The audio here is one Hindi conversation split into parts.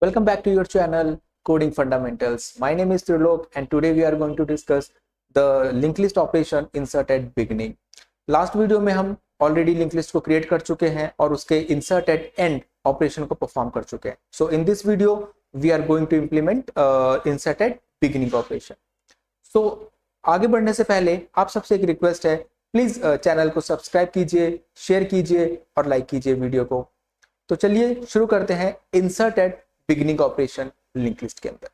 Welcome back to your channel Coding Fundamentals. My name is Trilok and today we are going to discuss the linked list operation insert at beginning. Last video में हम ऑलरेडी लिंक लिस्ट को क्रिएट कर चुके हैं और उसके इंसर्ट एट एंड ऑपरेशन को परफॉर्म कर चुके हैं. So in this video we are going to implement insert at beginning operation. So आगे बढ़ने से पहले आप सबसे एक रिक्वेस्ट है, प्लीज चैनल को सब्सक्राइब कीजिए, शेयर कीजिए और लाइक कीजिए वीडियो को. तो चलिए शुरू करते हैं insert at beginning operation link list के अंदर.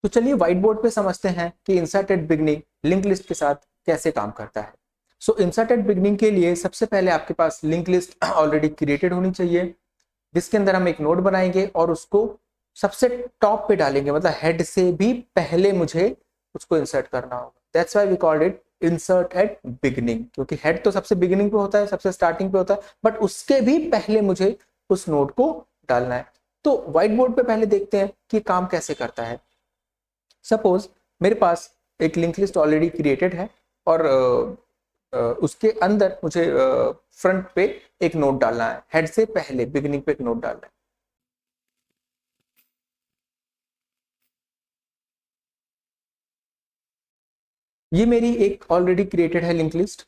तो चलिए व्हाइट बोर्ड पे समझते हैं कि insert at beginning link list के साथ कैसे काम करता है. सो इंसर्ट एट बिगिनिंग के लिए सबसे पहले आपके पास लिंक लिस्ट ऑलरेडी क्रिएटेड होनी चाहिए, जिसके अंदर हम एक नोड बनाएंगे और उसको सबसे टॉप पे डालेंगे, मतलब हेड से भी पहले मुझे उसको इंसर्ट करना होगा. That's why we called it insert at beginning, क्योंकि हेड तो सबसे बिगिनिंग पे होता है, सबसे स्टार्टिंग पे होता है, बट उसके भी पहले मुझे उस नोड को डालना है. तो व्हाइट बोर्ड पे पहले देखते हैं कि काम कैसे करता है. सपोज मेरे पास एक लिंक लिस्ट ऑलरेडी क्रिएटेड है और उसके अंदर मुझे फ्रंट पे एक नोड डालना है, हेड से पहले बिगिनिंग पे एक नोड डालना है. ये मेरी एक ऑलरेडी क्रिएटेड है लिंक लिस्ट.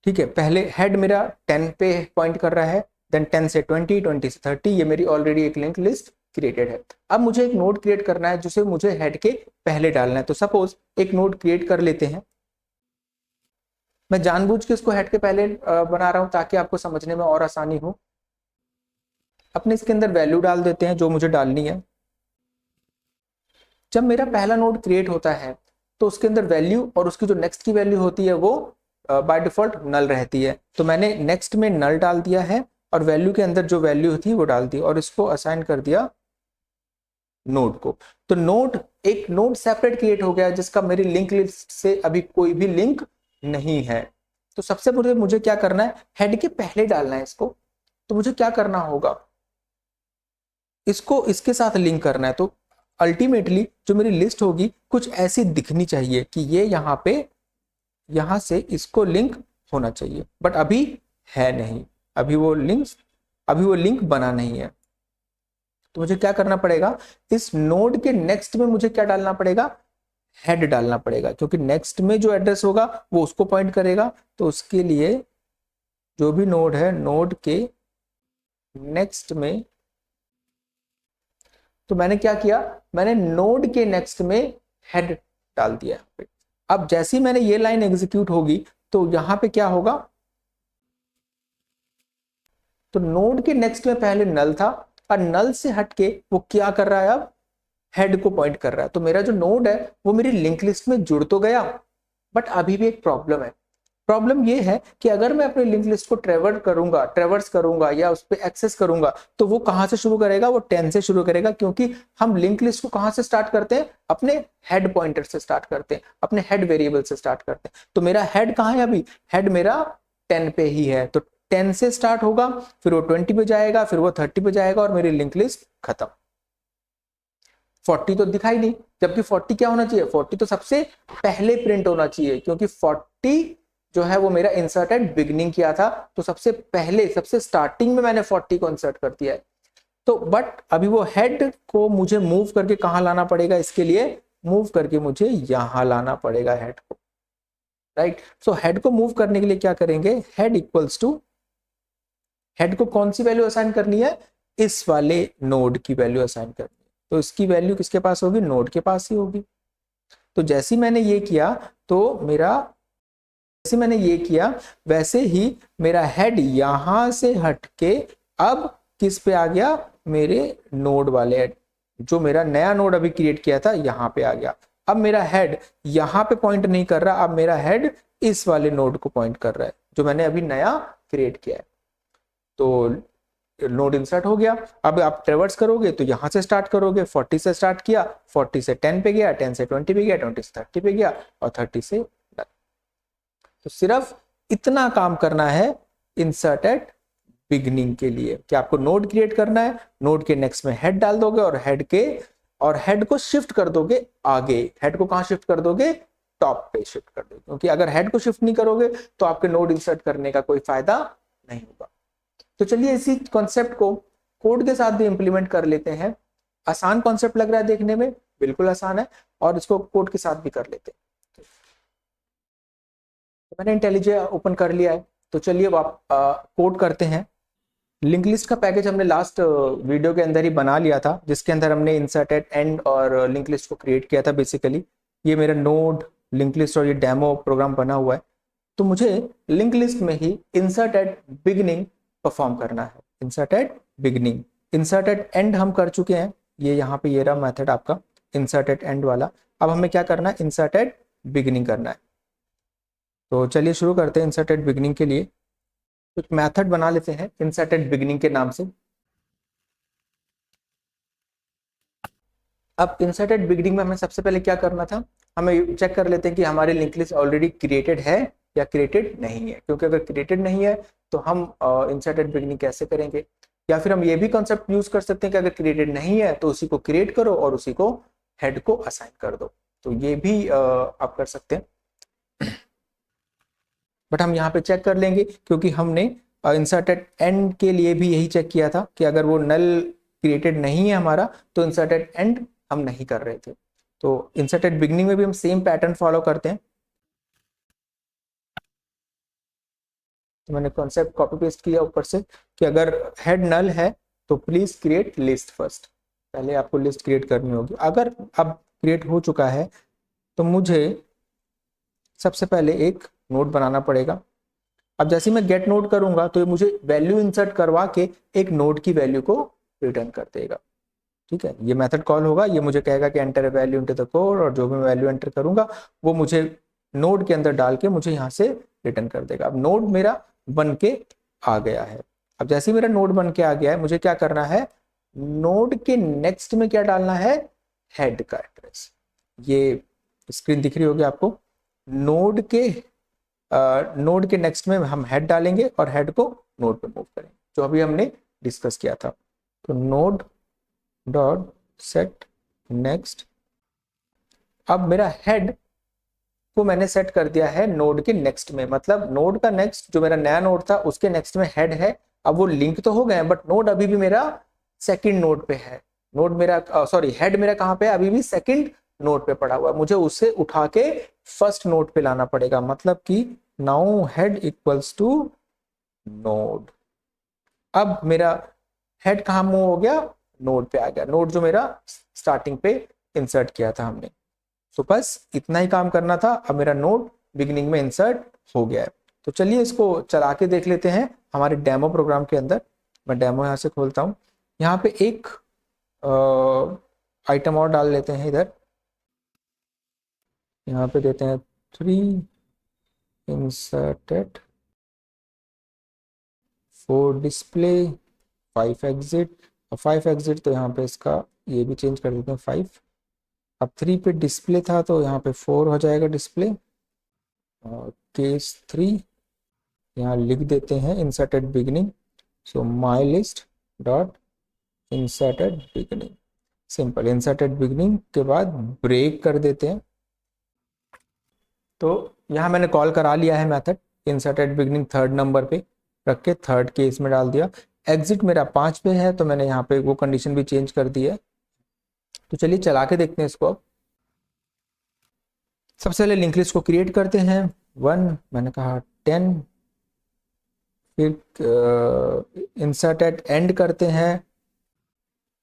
ठीक है, पहले हेड मेरा 10 पे पॉइंट कर रहा है, देन 10 से 20, 20 से 30. ये मेरी ऑलरेडी एक लिंक लिस्ट क्रिएटेड है. अब मुझे एक नोड क्रिएट करना है जिसे मुझे हेड के पहले डालना है. तो सपोज एक नोड क्रिएट कर लेते हैं. मैं जानबूझ के इसको हेड के पहले बना रहा हूं ताकि आपको समझने में और आसानी हो. अपने इसके अंदर वैल्यू डाल देते हैं जो मुझे डालनी है. जब मेरा पहला नोड क्रिएट होता है तो उसके अंदर वैल्यू और उसकी जो नेक्स्ट की वैल्यू होती है वो बाय डिफॉल्ट नल रहती है. तो मैंने नेक्स्ट में नल डाल दिया है और वैल्यू के अंदर जो वैल्यू थी वो डाल दी और इसको असाइन कर दिया नोड को. तो नोड एक नोड सेपरेट क्रिएट हो गया जिसका मेरी लिंक लिस्ट से अभी कोई भी लिंक नहीं है. तो सबसे पहले मुझे क्या करना है, हेड के पहले डालना है इसको. तो मुझे क्या करना होगा, इसको इसके साथ लिंक करना है. तो अल्टीमेटली जो मेरी लिस्ट होगी कुछ ऐसी दिखनी चाहिए कि ये यहाँ पे यहां से इसको लिंक होना चाहिए, बट अभी है नहीं, अभी वो लिंक बना नहीं है. तो मुझे क्या करना पड़ेगा, इस नोड के नेक्स्ट में मुझे क्या डालना पड़ेगा, हेड डालना पड़ेगा, क्योंकि नेक्स्ट में जो एड्रेस होगा वो उसको पॉइंट करेगा. तो उसके लिए जो भी नोड है, नोड के नेक्स्ट में, तो मैंने क्या किया, मैंने नोड के नेक्स्ट में हेड डाल दिया. अब जैसी मैंने ये लाइन एग्जीक्यूट होगी तो यहां पे क्या होगा, तो नोड के नेक्स्ट में पहले नल था और नल से हटके वो क्या कर रहा है, अब हेड को पॉइंट कर रहा है. तो मेरा जो नोड है वो मेरी लिंक लिस्ट में जुड़ तो गया, बट अभी भी एक प्रॉब्लम है. प्रॉब्लम ये है कि अगर मैं अपने लिंक लिस्ट को ट्रेवर्स करूंगा या उस पर एक्सेस करूंगा तो वो कहां से शुरू करेगा, वो 10 से शुरू करेगा, क्योंकि हम लिंक लिस्ट को कहां से स्टार्ट करते हैं, अपने हेड पॉइंटर से स्टार्ट करते हैं, अपने हेड वेरिएबल से स्टार्ट करते हैं. तो मेरा हेड कहां है, अभी हेड मेरा 10 पे ही है. तो 10 से स्टार्ट होगा, फिर वो 20 पे जाएगा, फिर वो 30 पे जाएगा और मेरी लिंक लिस्ट खत्म. 40 तो दिखाई नहीं, जबकि 40 क्या होना चाहिए, 40 तो सबसे पहले प्रिंट होना चाहिए, क्योंकि 40 जो है वो मेरा इंसर्ट एट बिगिनिंग किया था. तो सबसे पहले सबसे स्टार्टिंग में मैंने 40 को इंसर्ट कर दिया है. तो बट अभी वो हेड को मुझे मूव करके कहां लाना पड़ेगा, इसके लिए मूव करके मुझे यहां लाना पड़ेगा हेड को, राइट. सो हेड को मूव करने के लिए क्या करेंगे, हेड इक्वल्स टू, हेड को कौन सी वैल्यू असाइन करनी है, इस वाले नोड की वैल्यू असाइन करनी है. तो इसकी वैल्यू किसके पास होगी, नोड के पास ही होगी. तो जैसे मैंने ये किया तो जैसे मैंने ये किया वैसे ही मेरा हेड यहां से हटके अब किस पे आ गया, मेरे नोड वाले हेड, जो मेरा नया नोड अभी क्रिएट किया था यहां पे आ गया. अब मेरा हेड यहां पे पॉइंट नहीं कर रहा, अब मेरा हेड इस वाले नोड को पॉइंट कर रहा है जो मैंने अभी नया क्रिएट किया है. तो नोड इंसर्ट हो गया. अब आप ट्रेवर्स करोगे तो यहां से स्टार्ट करोगे, 40 से स्टार्ट किया, 40 से 10 पे गया, 10 से 20 पे गया, 20 से 30 पे गया और 30 से डन. तो सिर्फ इतना काम करना है इंसर्ट एट बिगनिंग के लिए कि आपको नोड क्रिएट करना है, नोड के नेक्स्ट में हेड डाल दोगे और हेड को शिफ्ट कर दोगे आगे. हेड को कहां शिफ्ट कर दोगे, टॉप पे शिफ्ट कर दोगे, क्योंकि अगर हेड को शिफ्ट नहीं करोगे तो आपके नोड इंसर्ट करने का कोई फायदा नहीं होगा. तो चलिए इसी कॉन्सेप्ट को कोड के साथ भी इंप्लीमेंट कर लेते हैं। आसान कॉन्सेप्ट लग रहा है देखने में, बिल्कुल आसान है, और इसको कोड के साथ भी कर लेते हैं। तो मैंने इंटेलिजे ओपन कर लिया है, तो चलिए कोड करते हैं। लिंक लिस्ट का पैकेज हमने लास्ट वीडियो के अंदर ही बना लिया था, जिसके अंदर हमने इंसर्टेड एंड और लिंक लिस्ट को क्रिएट किया था बेसिकली। ये मेरा नोड लिंक लिस्ट और ये डेमो प्रोग्राम बना हुआ है। तो मुझे लिंक लिस्ट में ही इंसर्टेड बिगनिंग परफॉर्म करना है। इंसर्टेड बिगनिंग, इंसर्टेड एंड हम कर चुके हैं, ये यहाँ पे ये रहा मेथड आपका इंसर्टेड एंड वाला। अब हमें क्या करना है, इंसर्टेड बिगनिंग करना है। तो चलिए शुरू करते हैं। इंसर्टेड बिगनिंग के लिए कुछ मेथड बना लेते हैं इंसर्टेड बिगनिंग के नाम से। अब इंसर्टेड बिगनिंग में हमें सबसे पहले क्या करना था, हमें चेक कर लेते हैं कि हमारी लिंक लिस्ट ऑलरेडी क्रिएटेड है या क्रिएटेड नहीं है। क्योंकि अगर क्रिएटेड नहीं है तो हम इंसर्टेड बिगनिंग कैसे करेंगे, या फिर हम ये भी कॉन्सेप्ट यूज कर सकते हैं कि अगर क्रिएटेड नहीं है तो उसी को क्रिएट करो और उसी को हेड को असाइन कर दो। तो ये भी आप कर सकते हैं, बट हम यहाँ पे चेक कर लेंगे क्योंकि हमने इंसर्टेड एंड के लिए भी यही चेक किया था कि अगर वो नल क्रिएटेड नहीं है हमारा तो इंसर्टेड एंड हम नहीं कर रहे थे। तो इंसर्टेड बिगनिंग में भी हम सेम पैटर्न फॉलो करते हैं। तो मैंने कॉन्सेप्ट कॉपी पेस्ट किया ऊपर से कि अगर हेड नल है तो प्लीज क्रिएट लिस्ट फर्स्ट, पहले आपको लिस्ट क्रिएट करनी होगी। अगर अब क्रिएट हो चुका है तो मुझे सबसे पहले एक नोड बनाना पड़ेगा। अब जैसे मैं गेट नोड करूंगा तो ये मुझे वैल्यू इंसर्ट करवा के एक नोड की वैल्यू को रिटर्न कर देगा। ठीक है, ये मेथड कॉल होगा, ये मुझे कहेगा कि enter value into the code, और जो भी मैं वैल्यू एंटर करूंगा वो मुझे नोड के अंदर डाल के मुझे यहाँ से रिटर्न कर देगा। अब नोड मेरा बन के आ गया है। अब जैसे मेरा नोड बन के आ गया है, मुझे क्या करना है, नोड के नेक्स्ट में क्या डालना है, हेड का एड्रेस। ये स्क्रीन दिख रही होगी आपको। नोड के नेक्स्ट में हम हेड डालेंगे और हेड को नोड पे मूव करेंगे, जो अभी हमने डिस्कस किया था। तो नोड डॉट सेट नेक्स्ट। अब मेरा हेड को मैंने सेट कर दिया है नोड के नेक्स्ट में, मतलब नोड का नेक्स्ट जो मेरा नया नोड था उसके नेक्स्ट में हेड है। अब वो लिंक तो हो गए बट नोड अभी भी मेरा सेकंड नोड पे है। नोड मेरा हेड मेरा कहाँ पे है, अभी भी सेकंड नोड पे पड़ा हुआ है। मुझे उसे उठा के फर्स्ट नोड पे लाना पड़ेगा, मतलब कि now head equals to node. अब मेरा हेड कहाँ मूव हो गया, नोड पे आ गया, नोड जो मेरा स्टार्टिंग पे इंसर्ट किया था हमने। तो बस इतना ही काम करना था। अब मेरा नोड बिगिनिंग में इंसर्ट हो गया है। तो चलिए इसको चला के देख लेते हैं हमारे डेमो प्रोग्राम के अंदर। मैं डेमो यहाँ से खोलता हूँ। यहाँ पे एक आइटम और डाल लेते हैं इधर। यहाँ पे देते हैं 3 इंसर्टेड 4 डिस्प्ले 5 एग्जिट। 5 एग्जिट तो यहाँ पे इसका ये भी चेंज कर देते हैं 5। अब 3 पे डिस्प्ले था तो यहाँ पे 4 हो जाएगा डिस्प्ले। और केस 3 यहाँ लिख देते हैं inserted beginning. So my list dot inserted beginning. Simple inserted beginning के बाद ब्रेक कर देते हैं। तो यहाँ मैंने कॉल करा लिया है method inserted beginning third number पे रख के थर्ड केस में डाल दिया। एग्जिट मेरा 5 पे है तो मैंने यहाँ पे वो कंडीशन भी चेंज कर दी है। तो चलिए चला के देखते हैं इसको। अब सबसे पहले लिंक लिस्ट को क्रिएट करते हैं 1, मैंने कहा 10, फिर इंसर्टेड एंड करते हैं,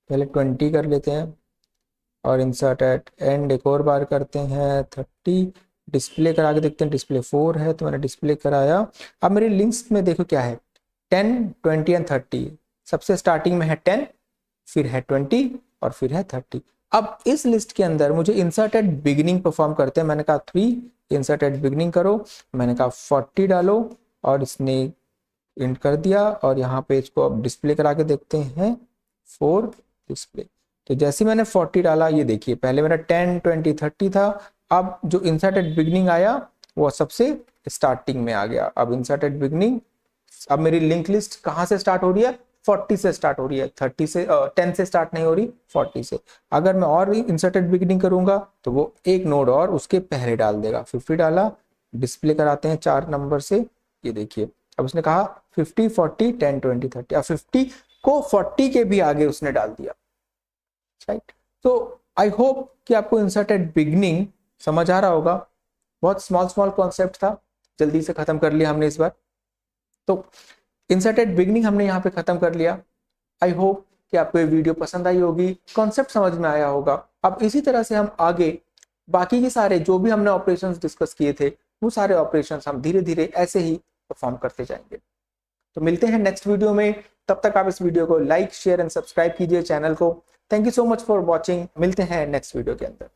पहले 20 कर लेते हैं, और इंसर्टेड एंड एक और बार करते हैं 30। डिस्प्ले करा के देखते हैं, डिस्प्ले 4 है तो मैंने डिस्प्ले कराया। अब मेरी लिंक्स में देखो क्या है, 10, 20 एंड 30। सबसे स्टार्टिंग में है 10, फिर है 20 और फिर है 30। अब इस लिस्ट के अंदर मुझे इंसर्टेड बिगिनिंग परफॉर्म करते हैं। मैंने कहा 3 इंसर्टेड बिगिनिंग करो, मैंने कहा 40 डालो और इसने इंट कर दिया। और यहाँ पे इसको अब डिस्प्ले करा के देखते हैं 4 डिस्प्ले। तो जैसे मैंने 40 डाला, ये देखिए पहले मेरा 10, 20, 30 था। अब जो इंसर्टेड बिगिनिंग आया वो सबसे स्टार्टिंग में आ गया। अब इंसर्टेड बिगिनिंग, अब मेरी लिंक लिस्ट कहाँ से स्टार्ट हो रही है, 40 से स्टार्ट हो रही है, 30 से 10 से स्टार्ट नहीं हो रही, 40 से। अगर मैं और इंसर्टेड बिगिनिंग करूंगा तो वो एक नोड और उसके पहले डाल देगा। 50 डाला, डिस्प्ले कराते हैं 4 नंबर से, ये देखिए अब उसने कहा 50, 40, 10, 20, 30। अब 50 को 40 के भी आगे उसने डाल दिया, राइट। तो आई होप कि आपको इंसर्ट एट बिगनिंग समझ आ रहा होगा। बहुत स्मॉल स्मॉल कॉन्सेप्ट था, जल्दी से खत्म कर लिया हमने इस बार। तो इंसर्ट एट बिगनिंग हमने यहाँ पे खत्म कर लिया। आई होप कि आपको ये वीडियो पसंद आई होगी, कॉन्सेप्ट समझ में आया होगा। अब इसी तरह से हम आगे बाकी के सारे जो भी हमने ऑपरेशंस डिस्कस किए थे वो सारे ऑपरेशंस हम धीरे धीरे ऐसे ही परफॉर्म करते जाएंगे। तो मिलते हैं नेक्स्ट वीडियो में, तब तक आप इस वीडियो को लाइक शेयर एंड सब्सक्राइब कीजिए चैनल को। Thank you so much for watching, मिलते हैं नेक्स्ट वीडियो के अंदर।